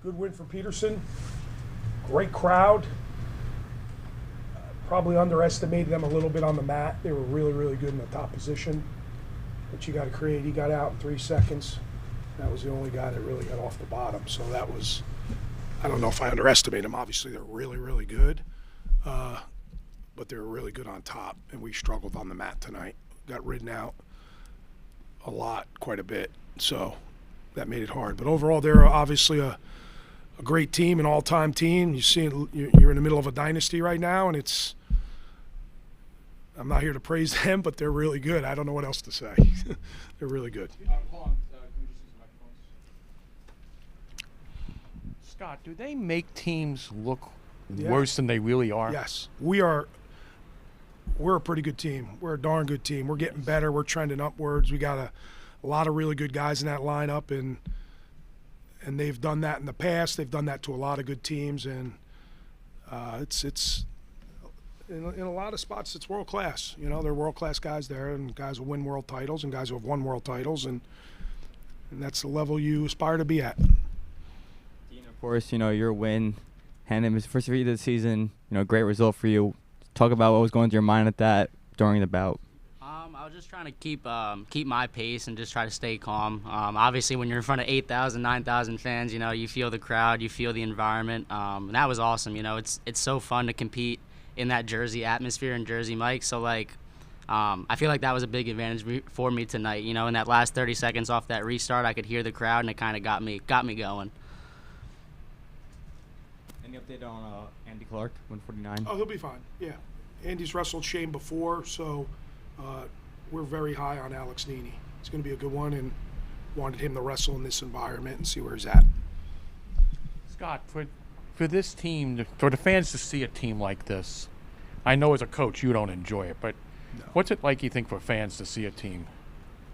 Good win for Peterson. Great crowd. Probably underestimated them a little bit on the mat. They were really, really good in the top position. But you got to create. He got out in 3 seconds. That was the only guy that really got off the bottom. So that was, I don't know if I underestimate them. Obviously, they're really, really good. But they were really good on top. And we struggled on the mat tonight. Got ridden out a lot, quite a bit. So that made it hard. But overall, they're obviously a great team, an all-time team. You're in the middle of a dynasty right now, and I'm not here to praise them, but they're really good. I don't know what else to say. They're really good. Hold on. Can we just use the microphones? Scott, do they make teams look worse than they really are? Yes. We're a pretty good team. We're a darn good team. We're getting better. We're trending upwards. We got a lot of really good guys in that lineup, and they've done that in the past. They've done that to a lot of good teams, and it's in a lot of spots it's world class. You know, they're world class guys there, and guys who win world titles, and guys who have won world titles, and that's the level you aspire to be at. Dean, of course, your win, handing his first defeat of the season. Great result for you. Talk about what was going through your mind at that during the bout. I was just trying to keep my pace and just try to stay calm. Obviously, when you're in front of 8,000, 9,000 fans, you feel the crowd, you feel the environment. And that was awesome. It's so fun to compete in that Jersey atmosphere and Jersey mic. So, I feel like that was a big advantage for me tonight. In that last 30 seconds off that restart, I could hear the crowd, and it kind of got me going. Any update on Andy Clark, 149? Oh, he'll be fine. Yeah. Andy's wrestled Shane before, so we're very high on Alex Nini. It's going to be a good one, and wanted him to wrestle in this environment and see where he's at. Scott, for this team, for the fans to see a team like this, I know as a coach you don't enjoy it, but what's it like, you think, for fans to see a team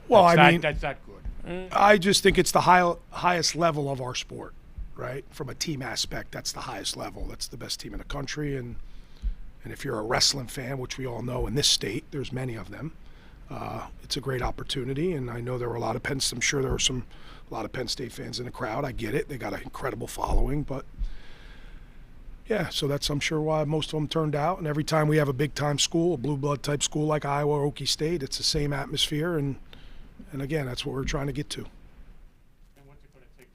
that's that good? I just think it's the highest level of our sport, right? From a team aspect, that's the highest level. That's the best team in the country, and if you're a wrestling fan, which we all know in this state, there's many of them, it's a great opportunity. And I know there were a lot of I'm sure there were a lot of Penn State fans in the crowd. I get it. They got an incredible following, but yeah, so that's, I'm sure, why most of them turned out. And every time we have a big-time school, a blue blood type school like Iowa or Okie State, it's the same atmosphere. And again, that's what we're trying to get to. And what's it going to take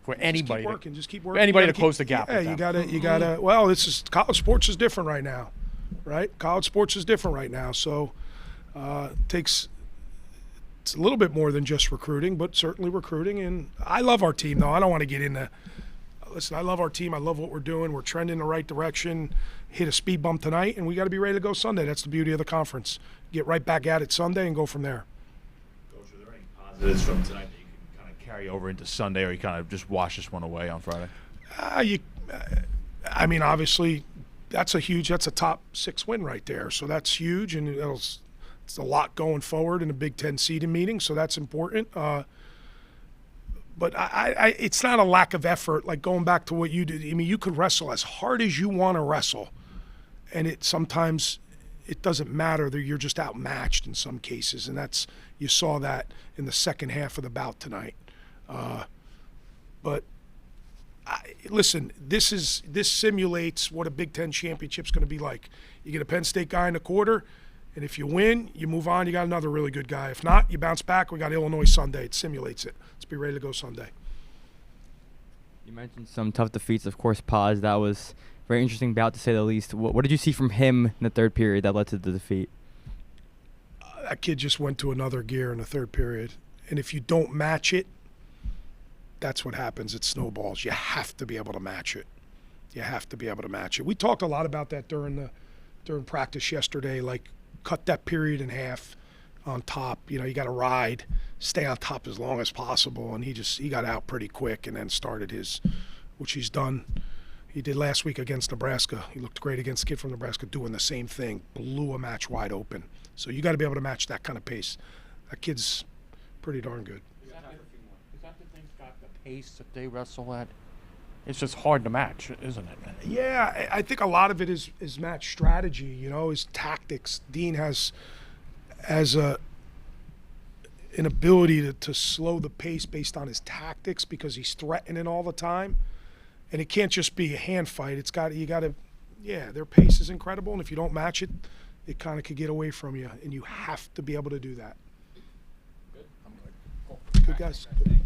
for anybody? Just keep working. For anybody to close the gap. Yeah, you gotta. Well, college sports is different right now, right? College sports is different right now, so it's a little bit more than just recruiting, but certainly recruiting. And I love our team, though. I don't want to get into. Listen, I love our team. I love what we're doing. We're trending in the right direction. Hit a speed bump tonight, and we got to be ready to go Sunday. That's the beauty of the conference. Get right back at it Sunday and go from there. Coach, are there any positives from tonight that you can kind of carry over into Sunday, or you kind of just wash this one away on Friday? I mean, obviously, that's a top 6 win right there. So that's huge, and it's a lot going forward in a Big Ten seeding meeting, so that's important. But it's not a lack of effort, like going back to what you did. I mean, you could wrestle as hard as you want to wrestle, and sometimes it doesn't matter that you're just outmatched in some cases, and you saw that in the second half of the bout tonight. But listen, this simulates what a Big Ten championship's going to be like. You get a Penn State guy in the quarter, and if you win, you move on. You got another really good guy. If not, you bounce back. We got Illinois Sunday. It simulates it. Let's be ready to go Sunday. You mentioned some tough defeats. Of course, Paz. That was a very interesting bout, to say the least. What did you see from him in the third period that led to the defeat? That kid just went to another gear in the third period. And if you don't match it, that's what happens. It snowballs. You have to be able to match it. We talked a lot about that during practice yesterday, like cut that period in half on top. You got to ride, stay on top as long as possible. And he got out pretty quick and then started which he's done. He did last week against Nebraska. He looked great against a kid from Nebraska doing the same thing, blew a match wide open. So you got to be able to match that kind of pace. That kid's pretty darn good. Is that the thing, Scott, the pace that they wrestle at? It's just hard to match, isn't it? Yeah, I think a lot of it is match strategy, his tactics. Dean has an ability to slow the pace based on his tactics because he's threatening all the time. And it can't just be a hand fight. You got to, yeah, their pace is incredible, and if you don't match it, it kind of could get away from you, and you have to be able to do that. Good guys. Good.